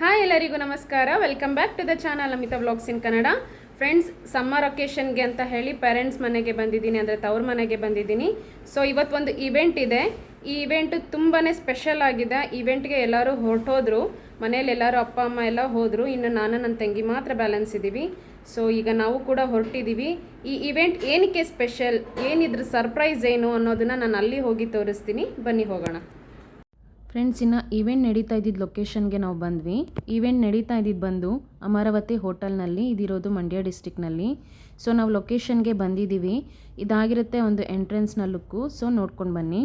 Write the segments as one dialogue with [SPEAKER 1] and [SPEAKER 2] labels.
[SPEAKER 1] Hi ಎಲ್ಲರಿಗೂ ನಮಸ್ಕಾರ. Welcome back to the channel Amita vlogs in Kannada. Friends, summer ಒಕೇಶನ್ಗೆ ಅಂತ ಹೇಳಿ ಪೇರೆಂಟ್ಸ್ ಮನೆಗೆ ಬಂದಿದ್ದೀನಿ, ಅಂದರೆ ತವ್ರ ಮನೆಗೆ ಬಂದಿದ್ದೀನಿ. ಸೊ ಇವತ್ತೊಂದು ಇವೆಂಟ್ ಇದೆ. ಈ ಇವೆಂಟ್ ತುಂಬಾ ಸ್ಪೆಷಲ್ ಆಗಿದೆ. ಇವೆಂಟ್ಗೆ ಎಲ್ಲರೂ ಹೊರಟೋದ್ರು, ಮನೇಲಿ ಎಲ್ಲರೂ ಅಪ್ಪ ಅಮ್ಮ ಎಲ್ಲ ಹೋದರು. ಇನ್ನು ನಾನು ನನ್ನ ತಂಗಿ ಮಾತ್ರ ಬ್ಯಾಲೆನ್ಸ್ ಇದ್ದೀವಿ. ಸೊ ಈಗ ನಾವು ಕೂಡ ಹೊರಟಿದ್ದೀವಿ. ಈ ಇವೆಂಟ್ ಏನಕ್ಕೆ ಸ್ಪೆಷಲ್, ಏನಿದ್ರ ಸರ್ಪ್ರೈಸ್ ಏನು ಅನ್ನೋದನ್ನು ನಾನು ಅಲ್ಲಿ ಹೋಗಿ ತೋರಿಸ್ತೀನಿ. ಬನ್ನಿ ಹೋಗೋಣ. ಫ್ರೆಂಡ್ಸ್, ಇನ್ನು ಈವೆಂಟ್ ನಡೀತಾ ಇದ್ದಿದ್ದು ಲೊಕೇಶನ್ಗೆ ನಾವು ಬಂದ್ವಿ. ಈವೆಂಟ್ ನಡೀತಾ ಇದ್ದಿದ್ದು ಬಂದು ಅಮರಾವತಿ ಹೋಟೆಲ್ನಲ್ಲಿ, ಇದಿರೋದು ಮಂಡ್ಯ ಡಿಸ್ಟಿಕ್ನಲ್ಲಿ. ಸೊ ನಾವು ಲೊಕೇಶನ್ಗೆ ಬಂದಿದ್ದೀವಿ. ಇದಾಗಿರುತ್ತೆ ಒಂದು ಎಂಟ್ರೆನ್ಸ್ನ ಲುಕ್ಕು. ಸೊ ನೋಡ್ಕೊಂಡು ಬನ್ನಿ.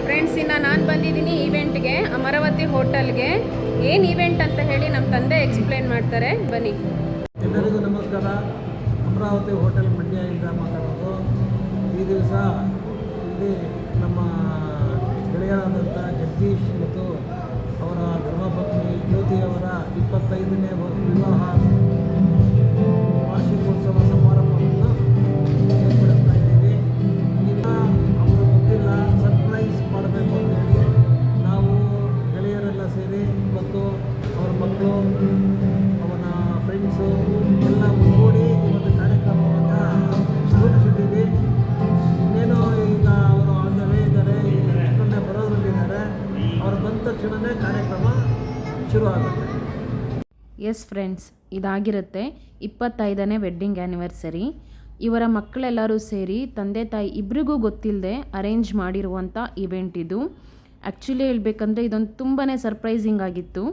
[SPEAKER 1] ಫ್ರೆಂಡ್ಸ್, ಇನ್ನು ನಾನು ಬಂದಿದ್ದೀನಿ ಈವೆಂಟ್ಗೆ, ಅಮರಾವತಿ ಹೋಟೆಲ್ಗೆ. ಏನು ಈವೆಂಟ್ ಅಂತ ಹೇಳಿ ನಮ್ಮ ತಂದೆ ಎಕ್ಸ್ಪ್ಲೇನ್ ಮಾಡ್ತಾರೆ. ಬನ್ನಿ.
[SPEAKER 2] ಎಲ್ಲರಿಗೂ ನಮಸ್ಕಾರ. ಅಮರಾವತಿ ಹೋಟೆಲ್ ಮಂಡ್ಯದಿಂದ ಮಾತಾಡೋದು. ಈ ದಿವಸ ಇಲ್ಲಿ ನಮ್ಮ ಗೆಳೆಯರಾದಂಥ ಜಗದೀಶ್ ಮತ್ತು ಅವರ ಧರ್ಮಪತ್ನಿ ಜ್ಯೋತಿಯವರ 25ನೇ ವಿವಾಹ ವಾರ್ಷಿಕೋತ್ಸವ ಸಮಾರಂಭವನ್ನು ಏರ್ಪಡಿಸ್ತಾ ಇದ್ದೀವಿ. ಈಗ ಅವರು ಗೊತ್ತಿಲ್ಲ, ಸರ್ಪ್ರೈಸ್ ಮಾಡಬೇಕು ಅಂತೇಳಿ ನಾವು ಗೆಳೆಯರೆಲ್ಲ ಸೇರಿ ಮತ್ತು ಅವರ ಮಕ್ಕಳು, ಅವನ ಫ್ರೆಂಡ್ಸು ಎಲ್ಲ ಕೂಡಿ ಒಂದು ಕಾರ್ಯಕ್ರಮವನ್ನು ರೂಪಿಸಿದ್ದೀವಿ. ಇನ್ನೇನೋ ಈಗ ಅವರು ಆದವೇ ಇದ್ದಾರೆ, ಈಗ ನೆಕ್ಸ್ಟನ್ನೇ ಬರೋದ್ರಲ್ಲಿದ್ದಾರೆ. ಅವರು ಬಂದ ತಕ್ಷಣವೇ ಕಾರ್ಯಕ್ರಮ ಶುರು ಆಗುತ್ತೆ.
[SPEAKER 1] ಎಸ್ ಫ್ರೆಂಡ್ಸ್, ಇದಾಗಿರುತ್ತೆ 25ನೇ ವೆಡ್ಡಿಂಗ್ ಆ್ಯನಿವರ್ಸರಿ. ಇವರ ಮಕ್ಕಳೆಲ್ಲರೂ ಸೇರಿ ತಂದೆ ತಾಯಿ ಇಬ್ಬರಿಗೂ ಗೊತ್ತಿಲ್ಲದೆ ಅರೇಂಜ್ ಮಾಡಿರುವಂಥ ಇವೆಂಟ್ ಇದು. ಆ್ಯಕ್ಚುಲಿ ಹೇಳ್ಬೇಕಂದ್ರೆ ಇದೊಂದು ತುಂಬಾ ಸರ್ಪ್ರೈಸಿಂಗ್ ಆಗಿತ್ತು.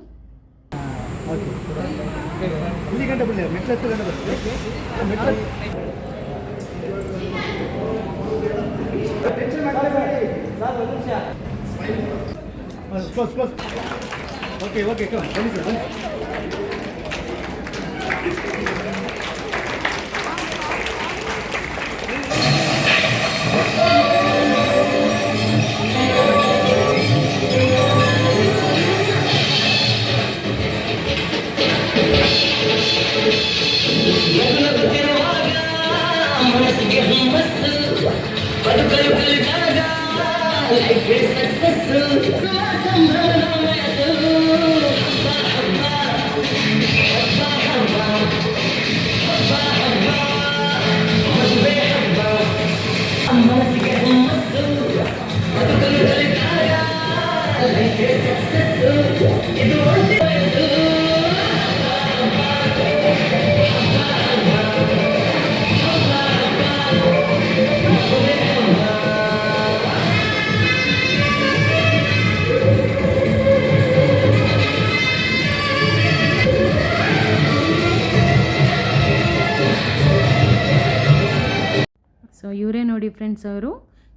[SPEAKER 1] ಸೊ ಇವರೇ ನೋಡಿ ಫ್ರೆಂಡ್ಸ್,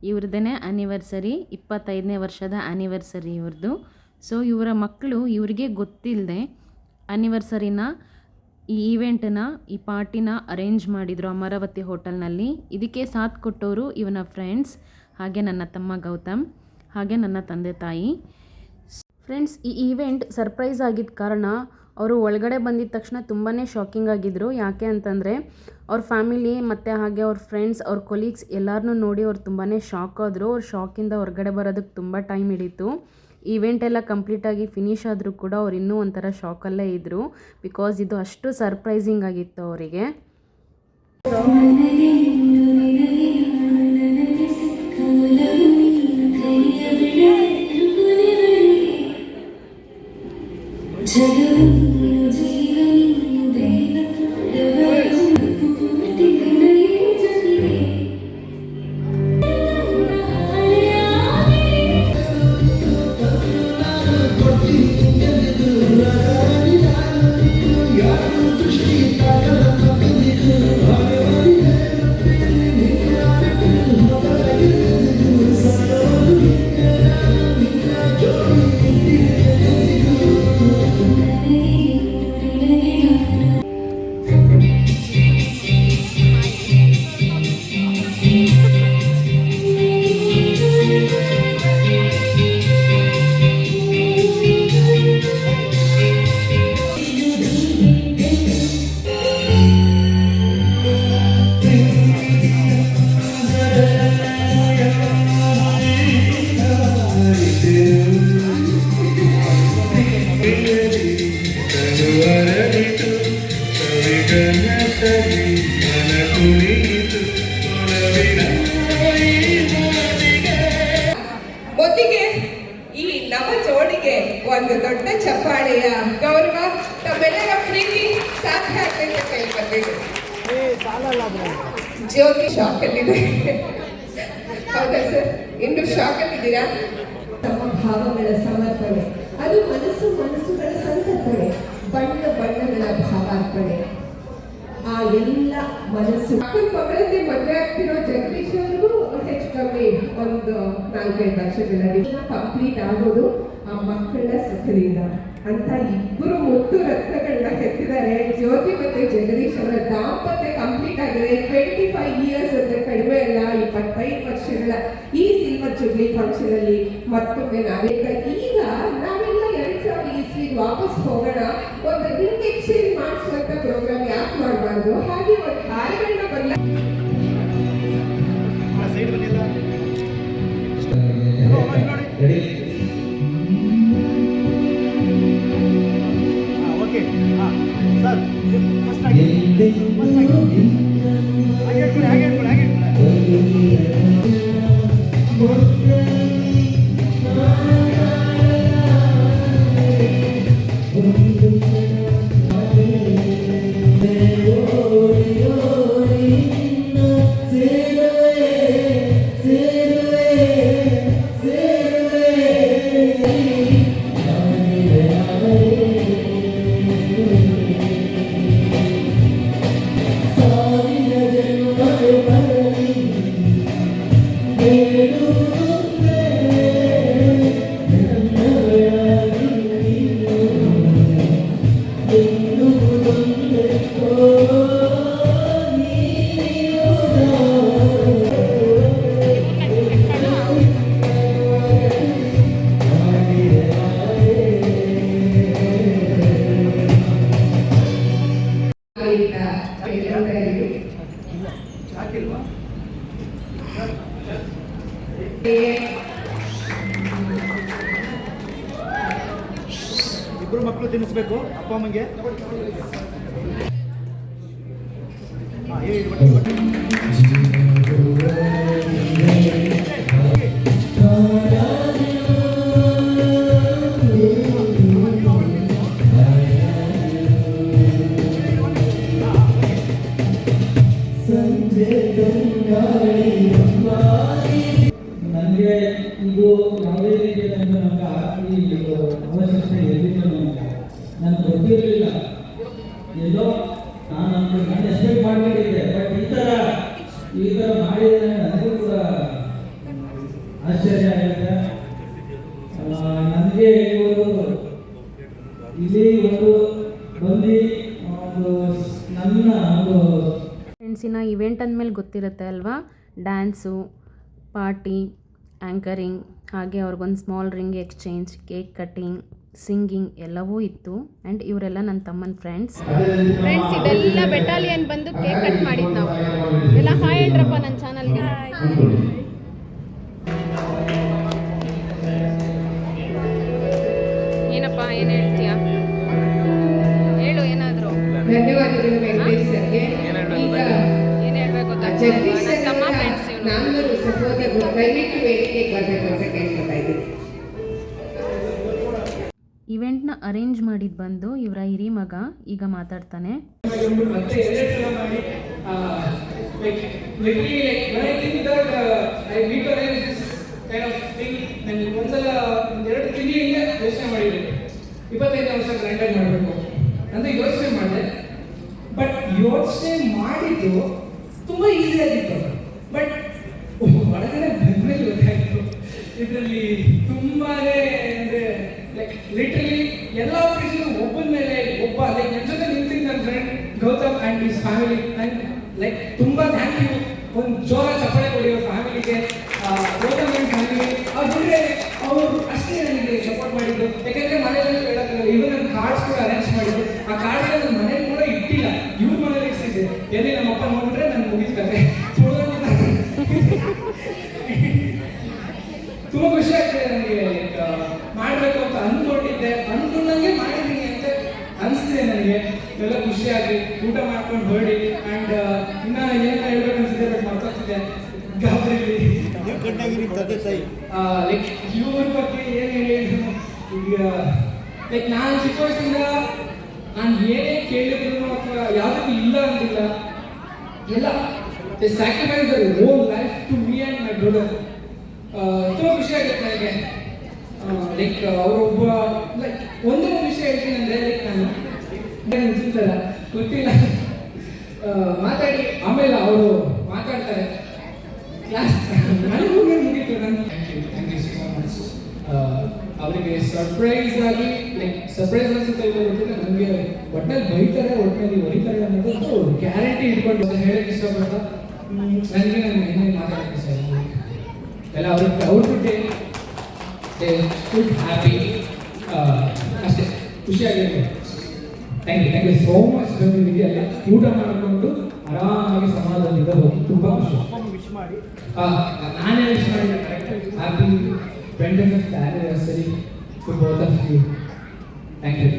[SPEAKER 1] ಇವ್ರದ್ದೇ ಆ್ಯನಿವರ್ಸರಿ, 25ನೇ ವರ್ಷದ ಆ್ಯನಿವರ್ಸರಿ ಇವ್ರದ್ದು. ಸೊ ಇವರ ಮಕ್ಕಳು ಇವ್ರಿಗೆ ಗೊತ್ತಿಲ್ಲದೆ ಆ್ಯನಿವರ್ಸರಿನ, ಈ ಈವೆಂಟನ್ನ, ಈ ಪಾರ್ಟಿನ ಅರೇಂಜ್ ಮಾಡಿದರು ಅಮರಾವತಿ ಹೋಟೆಲ್ನಲ್ಲಿ. ಇದಕ್ಕೆ ಸಾಥ್ ಕೊಟ್ಟವರು ಇವನ ಫ್ರೆಂಡ್ಸ್, ಹಾಗೆ ನನ್ನ ತಮ್ಮ ಗೌತಮ್, ಹಾಗೆ ನನ್ನ ತಂದೆ ತಾಯಿ. ಫ್ರೆಂಡ್ಸ್, ಈ ಈವೆಂಟ್ ಸರ್ಪ್ರೈಸ್ ಆಗಿದ್ದ ಕಾರಣ ಅವರು ಒಳಗಡೆ ಬಂದಿದ್ದ ತಕ್ಷಣ ತುಂಬಾ ಶಾಕಿಂಗ್ ಆಗಿದ್ದರು. ಯಾಕೆ ಅಂತಂದರೆ ಅವ್ರ ಫ್ಯಾಮಿಲಿ ಮತ್ತು ಹಾಗೆ ಅವ್ರ ಫ್ರೆಂಡ್ಸ್, ಅವ್ರ ಕೊಲೀಗ್ಸ್ ಎಲ್ಲರನ್ನೂ ನೋಡಿ ಅವ್ರು ತುಂಬಾ ಶಾಕ್ ಆದರು. ಅವ್ರ ಶಾಕಿಂದ ಹೊರಗಡೆ ಬರೋದಕ್ಕೆ ತುಂಬ ಟೈಮ್ ಹಿಡಿತು. ಈವೆಂಟ್ ಎಲ್ಲ ಕಂಪ್ಲೀಟಾಗಿ ಫಿನಿಷ್ ಆದರೂ ಕೂಡ ಅವ್ರು ಇನ್ನೂ ಒಂಥರ ಶಾಕಲ್ಲೇ ಇದ್ದರು, ಬಿಕಾಸ್ ಇದು ಅಷ್ಟು ಸರ್ಪ್ರೈಸಿಂಗ್ ಆಗಿತ್ತು ಅವರಿಗೆ.
[SPEAKER 3] ತನುವರಳಿತು ಕವಿಗನಸಲಿ ಮನ ಕುಣಿಯಿತು ಒಲವಿನ ಈ ಮಾತಿಗೆ.
[SPEAKER 4] ಮೊದಲಿಗೆ ಈ ನವ ಜೋಡಿಗೆ ಒಂದು ದೊಡ್ಡ ಚಪ್ಪಾಳೆಯ ಗೌರವ, ತಮ್ಮೆಲ್ಲರ ಪ್ರೀತಿ ಸಾಧ್ಯ ಆಗ್ತೈತೆ ಕೈ ಬಂದಿದೆ. ಜ್ಯೋತಿ ಶಾಕ್ ಅಲ್ಲಿದೆ. ಹೌದಾ ಸರ್, ಇನ್ನು ಶಾಕ್ ಅಲ್ಲಿದ್ದೀರಾ? ತಮ್ಮ ಭಾವಗಳ ಸಮರ್ಪಣೆ, ಅದು ಮನಸ್ಸುಗಳ ಸಂತರ್ಪಣೆ, ಬಣ್ಣಗಳ ಭಾವಾರ್ಪಣೆ, ಆ ಎಲ್ಲ ಮನಸ್ಸು ಮಕ್ಕಳಂತೆ ಮದುವೆ ಆಗ್ತಿರೋ ಜಗದೀಶ್ ಅವ್ರಿಗೂ ಹೆಚ್ಚು ಕಮ್ಮಿ ಒಂದು 4-5 ವರ್ಷಗಳಲ್ಲಿ ಕಂಪ್ಲೀಟ್ ಆಗೋದು ಆ ಮಕ್ಕಳ ಸುಖದಿಂದ ಅಂತ ಇಬ್ಬರು ಮುತ್ತು ರತ್ನಗಳನ್ನ ಕೆತ್ತಿದ್ದಾರೆ. ಜ್ಯೋತಿ ಮತ್ತೆ ಜಗದೀಶ್ ಅವರ ದಾಂಪತ್ಯ ಕಂಪ್ಲೀಟ್ ಆಗಿದೆ. 25 ಇಯರ್ಸ್ ಅಂದ್ರೆ ಕಡಿಮೆ ಅಲ್ಲ, 25 ವರ್ಷಗಳ ಈ ಸಿಲ್ವರ್ ಜುಬ್ಲಿ ಫಂಕ್ಷನ್ ಅಲ್ಲಿ ಮತ್ತೊಮ್ಮೆ ಈಗ ನಾವೆಲ್ಲ 2000 ಇಸ್ವಿಗೆ ವಾಪಸ್ ಹೋಗೋಣ, ಒಂದು ರಿಂಗ್ ಎಕ್ಸ್ಚೇಂಜ್ ಮಾಡಿಸುವಂತ ಪ್ರೋಗ್ರಾಮ್ ಯಾಕೆ ಮಾಡಬಾರ್ದು? ಹಾಗೆ ಒಂದು ಹಾಡುಗಳನ್ನ
[SPEAKER 5] ಇಬ್ಬರು ಮಕ್ಕಳು ತಿನ್ನಿಸ್ಬೇಕು ಅಪ್ಪ ಅಮ್ಮಂಗೆ.
[SPEAKER 2] ನನಗೆ ಇದು ಯಾವುದೇ ರೀತಿಯ ನಮಗೆ ಅವಶ್ಯಕತೆ ಇರಲಿಲ್ಲ. ನನಗೆ ಗೊತ್ತಿರಲಿಲ್ಲ, ಎಲ್ಲೋ ನಾನು ಎಕ್ಸ್ಪೆಕ್ಟ್ ಮಾಡಿಕೊಂಡಿದ್ದೆ. ಬಟ್ ಈ ಥರ ಮಾಡಿದರೆ ನನಗೂ ಕೂಡ ಆಶ್ಚರ್ಯ ಆಗುತ್ತೆ. ನನಗೆ ಇಲ್ಲಿ ಒಂದು ಬಂದು ನನ್ನ ಒಂದು
[SPEAKER 1] ಫ್ರೆಂಡ್ಸಿನ ಇವೆಂಟ್ ಅಂದಮೇಲೆ ಗೊತ್ತಿರುತ್ತೆ ಅಲ್ವಾ, ಡ್ಯಾನ್ಸು, ಪಾರ್ಟಿ, ಆ್ಯಂಕರಿಂಗ್, ಹಾಗೆ ಅವ್ರಿಗೊಂದು small ring exchange, cake cutting, singing ಎಲ್ಲವೂ ಇತ್ತು. ಆ್ಯಂಡ್ ಇವರೆಲ್ಲ ನನ್ನ ತಮ್ಮನ ಫ್ರೆಂಡ್ಸ್. ಇದೆಲ್ಲ ಬೆಟಾಲಿಯನ್ ಬಂದು ಕೇಕ್ ಕಟ್ ಮಾಡಿದ್ದು ನಾವು ಎಲ್ಲ. ಹಾಯ್ ಹೇಳ್ರಪ್ಪ ನನ್ನ ಚಾನಲ್ಗೆ. ಏನಪ್ಪ, ಏನು ಹೇಳ್ತೀಯ? ಹೇಳು ಏನಾದರೂ.
[SPEAKER 4] ಧನ್ಯವಾದಗಳು ವೆಂಕಟೇಶ್ ಸರ್ಗೆ.
[SPEAKER 1] ಏನು ಹೇಳಬೇಕು
[SPEAKER 4] ಜಗದೀಶ್
[SPEAKER 1] ನನ್ನ ತಮ್ಮ ಫ್ರೆಂಡ್ಸ್ ಇವನು.
[SPEAKER 4] ನಾಲ್ವರು ಸಹೋದರರು ದಯವಿಟ್ಟು ವೇದಿಕೆಗೆ ಬರಬೇಕು ಅಂತ ಕೇಳ್ಕೊತಾ ಇದ್ದೀನಿ.
[SPEAKER 1] ಇವೆಂಟ್ನ ಅರೇಂಜ್ ಮಾಡಿದ್ದು ಬಂದು ಇವರ ಹಿರಿ ಮಗ. ಈಗ ಮಾತಾಡ್ತಾನೆ.
[SPEAKER 2] ಮತ್ತೆ 2 ಸಲ ಮಾಡಿ ಒಂದ್ಸಲ 2 ತಿಂಗಳಿಂದ ಯೋಚನೆ ಮಾಡಿದ್ದೆ 25 ವರ್ಷ ಗ್ರ್ಯಾಂಡಾಗಿ ಮಾಡಬೇಕು ಅಂತ ಯೋಚನೆ ಮಾಡಿದೆ. ಬಟ್ ಯೋಚನೆ ಮಾಡಿದ್ದು ತುಂಬ ಈಸಿ ಆಗಿತ್ತು. ಬಟ್ ಒಳಗಡೆ ಬಂದ್ಮೇಲೆ ಗೊತ್ತಾಯಿತು ಇದರಲ್ಲಿ ತುಂಬಾನೇ ಅಂದರೆ ಲೈಕ್ ಲಿಟ್ರಲಿ ಎಲ್ಲ ಆಪರೇಷನ್ ಒಬ್ಬನ ಮೇಲೆ ಒಬ್ಬ ಲೈಕ್ ನನ್ನ ಜೊತೆ ನಿಂತಿದ್ದ ನನ್ನ friend Gautam and his family. And like ತುಂಬ ಥ್ಯಾಂಕ್ ಯು. ಒಂದು ಜೋರ ಚಪ್ಪಾಳೆ ಕೊಡಿಯೋ ಫ್ಯಾಮಿಲಿಗೆ, ಗೌತಮ್ ಆ್ಯಂಡ್ ಫ್ಯಾಮಿಲಿ. ಅವ್ರಿಗೆ ಅವರು ಅಷ್ಟೇ ನನಗೆ ಸಪೋರ್ಟ್ ಮಾಡಿದ್ದು. ಯಾಕೆಂದರೆ ಮನೆಯಲ್ಲಿ ಹೇಳೋಕ್ಕಾಗಲ್ಲ. ಇವನ್ ನನ್ನ ಕಾರ್ಡ್ಸ್ ಕೂಡ ಅರೇಂಜ್ ಮಾಡಿದ್ದು. ಆ ಕಾರ್ಡ್ಸ್ ನನ್ನ ಮನೇಲಿ ಕೂಡ ಇಟ್ಟಿಲ್ಲ, ಇವ್ರ ಮನೇಲಿ ಇಟ್ಟಿದ್ದೆ. ಎಲ್ಲಿ ನಮ್ಮ ಅಪ್ಪ ನೋಡಿದ್ರೆ ನಾನು ಮುಗಿಸ್ಬೇಕು. ತುಂಬ ಖುಷಿ ಆಗ್ತದೆ ನನಗೆ. ಮಾಡಬೇಕು ಅಂತ ಅಂದ್ಕೊಂಡಿದ್ದೆ, ಅಂದ್ಕೊಂಡಂಗೆ ನನಗೆ ಎಲ್ಲ ಖುಷಿಯಾಗಿ ಊಟ ಮಾಡ್ಕೊಂಡು ಹೊರಡಿ ಆ್ಯಂಡ್ ಇನ್ನ ಏನು ಹೇಳ್ಬೇಕು ಅನ್ಸಿದೆ ಬಟ್ ಮಾತಾಡ್ತಿದ್ದೆ ಗಾಬರಿಲಿ
[SPEAKER 5] ನೀವು ಕಟ್ಟಾಗಿರಿ ತಂದೆ ತಾಯಿ
[SPEAKER 2] ಲೈಕ್ ಇವ್ರ ಬಗ್ಗೆ ಏನು ಹೇಳಿ ಈಗ ಲೈಕ್ ನಾನು ಚಿಕ್ಕ ವಯಸ್ಸಿಂದ ನಾನು ಏನೇ ಕೇಳಿದ್ರು ಅಥವಾ ಯಾವುದಕ್ಕೂ ಇಲ್ಲ ಅಂತಿಲ್ಲ ಎಲ್ಲ sacrifice whole life to me and my brother. ತುಂಬ ಖುಷಿ ಆಗುತ್ತೆ ನನಗೆ. ಲೈಕ್ ಅವರೊಬ್ಬ ಲೈಕ್ ಒಂದೊಂದು ವಿಷಯ ಹೇಳ್ತೀನಿ ಅಂದರೆ ಲೈಕ್ ನಾನು ಅನ್ಸುತ್ತಲ್ಲ ಗೊತ್ತಿಲ್ಲ ಮಾತಾಡಿ ಆಮೇಲೆ ಅವರು ಮಾತಾಡ್ತಾರೆ ಕ್ಲಾಸ್ ನನಗೂ ಮುಗೀತು. ನಾನು ಥ್ಯಾಂಕ್ ಯು ಸೋ ಮಚ್. ಅವರಿಗೆ ಸರ್ಪ್ರೈಸ್ ಆಗಿ ಲೈಕ್ ಸರ್ಪ್ರೈಸ್ ಅನ್ಸುತ್ತೆ ಗೊತ್ತಿಲ್ಲ ನನಗೆ. ಒಟ್ಟಿನಲ್ಲಿ ಬೈತಾರೆ, ಒಟ್ಟಿನಲ್ಲಿ ಹೊಡಿತಾರೆ ಅನ್ನೋದು ಗ್ಯಾರಂಟಿ ಇಟ್ಕೊಂಡು ಹೇಳಕ್ಕೆ ಇಷ್ಟಪಡ್ತಾ ನನಗೆ ಏನೇ ಮಾತಾಡೋಕ್ಕೆ ಇಷ್ಟ ಎಲ್ಲ ಅವ್ರ ಡೇ ಫುಲ್ ಹ್ಯಾಪಿ ಅಷ್ಟೇ ಖುಷಿಯಾಗಿರುತ್ತೆ. Thank you so much. ಇದೆಯಲ್ಲ ಊಟ ಮಾಡಿಕೊಂಡು ಆರಾಮಾಗಿ ಸಮಾಧಾನದಿಂದ ಹೋಗಿ ತುಂಬ ಖುಷಿ.
[SPEAKER 5] ವಿಶ್ ಮಾಡಿ
[SPEAKER 2] ನಾನೇ ವಿಶ್ ಮಾಡಿದ್ದೆ. Happy 25th anniversary to both of you. Thank you.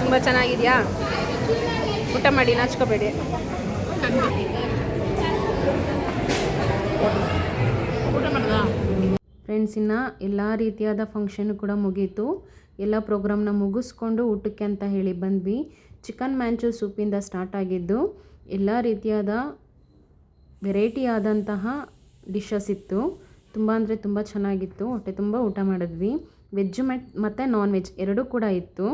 [SPEAKER 6] ತುಂಬ ಚೆನ್ನಾಗಿದೆಯಾ? ಊಟ ಮಾಡಿ ನಾಚ್ಕೋಬೇಡಿ.
[SPEAKER 1] ಫ್ರೆಂಡ್ಸ್, ಇನ್ನು ಎಲ್ಲ ರೀತಿಯಾದ ಫಂಕ್ಷನ್ ಕೂಡ ಮುಗೀತು. ಎಲ್ಲ ಪ್ರೋಗ್ರಾಮ್ನ ಮುಗಿಸ್ಕೊಂಡು ಊಟಕ್ಕೆ ಅಂತ ಹೇಳಿ ಬಂದ್ವಿ. ಚಿಕನ್ ಮ್ಯಾಂಚೋ ಸೂಪಿಂದ ಸ್ಟಾರ್ಟ್ ಆಗಿದ್ದು ಎಲ್ಲ ರೀತಿಯಾದ ವೆರೈಟಿ ಆದಂತಹ ಡಿಶಸ್ ಇತ್ತು. ತುಂಬ ಅಂದರೆ ತುಂಬ ಚೆನ್ನಾಗಿತ್ತು. ಹೊಟ್ಟೆ ತುಂಬ ಊಟ ಮಾಡಿದ್ವಿ. ವೆಜ್ ಮತ್ತು ನಾನ್ ವೆಜ್ ಎರಡೂ ಕೂಡ ಇತ್ತು.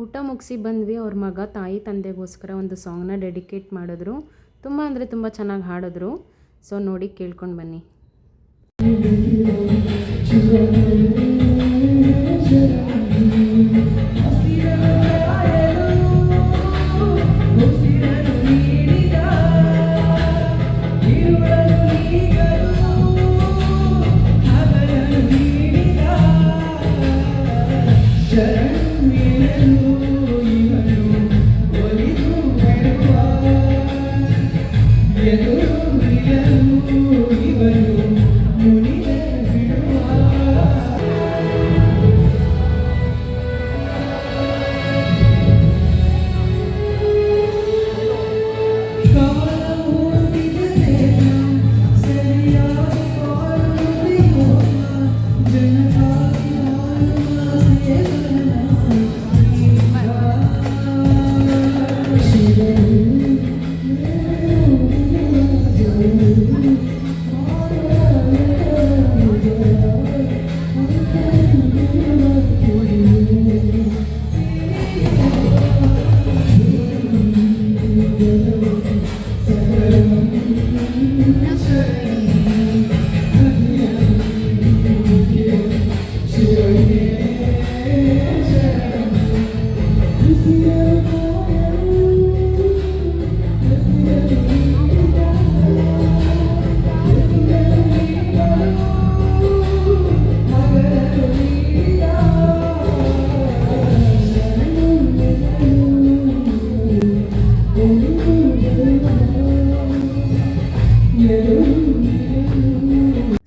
[SPEAKER 1] ಊಟ ಮುಗಿಸಿ ಬಂದ್ವಿ. ಅವ್ರ ಮಗ ತಾಯಿ ತಂದೆಗೋಸ್ಕರ ಒಂದು ಸಾಂಗ್ನ ಡೆಡಿಕೇಟ್ ಮಾಡಿದ್ರು. ತುಂಬ ಅಂದರೆ ತುಂಬ ಚೆನ್ನಾಗಿ ಹಾಡಿದ್ರು. ಸೊ ನೋಡಿ ಕೇಳ್ಕೊಂಡು ಬನ್ನಿ.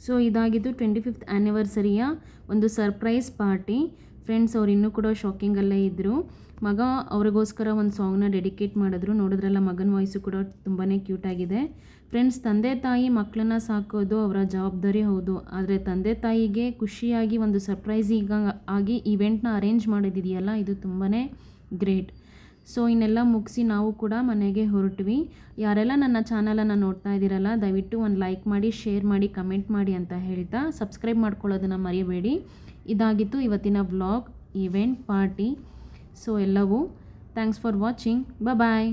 [SPEAKER 1] ಸೊ ಇದಾಗಿದ್ದು 25th ಆ್ಯನಿವರ್ಸರಿಯ ಒಂದು ಸರ್ಪ್ರೈಸ್ ಪಾರ್ಟಿ. ಫ್ರೆಂಡ್ಸ್ ಅವ್ರು ಇನ್ನೂ ಕೂಡ ಶಾಕಿಂಗಲ್ಲೇ ಇದ್ದರು. ಮಗ ಅವ್ರಿಗೋಸ್ಕರ ಒಂದು ಸಾಂಗ್ನ ಡೆಡಿಕೇಟ್ ಮಾಡಿದ್ರು. ನೋಡಿದ್ರಲ್ಲ, ಮಗನ ವಾಯ್ಸು ಕೂಡ ತುಂಬಾ ಕ್ಯೂಟಾಗಿದೆ. ಫ್ರೆಂಡ್ಸ್, ತಂದೆ ತಾಯಿ ಮಕ್ಕಳನ್ನ ಸಾಕೋದು ಅವರ ಜವಾಬ್ದಾರಿ ಹೌದು. ಆದರೆ ತಂದೆ ತಾಯಿಗೆ ಖುಷಿಯಾಗಿ ಒಂದು ಸರ್ಪ್ರೈಸಿಗ ಆಗಿ ಇವೆಂಟ್ನ ಅರೇಂಜ್ ಮಾಡೋದಿದೆಯಲ್ಲ, ಇದು ತುಂಬಾ ಗ್ರೇಟ್. ಸೊ ಇನ್ನೆಲ್ಲ ಮುಗಿಸಿ ನಾವು ಕೂಡ ಮನೆಗೆ ಹೊರಟ್ವಿ. ಯಾರೆಲ್ಲ ನನ್ನ ಚಾನಲನ್ನು ನೋಡ್ತಾ ಇದ್ದೀರಲ್ಲ, ದಯವಿಟ್ಟು ಒಂದು ಲೈಕ್ ಮಾಡಿ, ಶೇರ್ ಮಾಡಿ, ಕಮೆಂಟ್ ಮಾಡಿ ಅಂತ ಹೇಳ್ತಾ ಸಬ್ಸ್ಕ್ರೈಬ್ ಮಾಡ್ಕೊಳ್ಳೋದನ್ನು ಮರೆಯಬೇಡಿ. ಇದಾಗಿತ್ತು ಇವತ್ತಿನ ವ್ಲಾಗ್, ಈವೆಂಟ್, ಪಾರ್ಟಿ. ಸೊ ಎಲ್ಲವೂ ಥ್ಯಾಂಕ್ಸ್ ಫಾರ್ ವಾಚಿಂಗ್. ಬಾಯ್.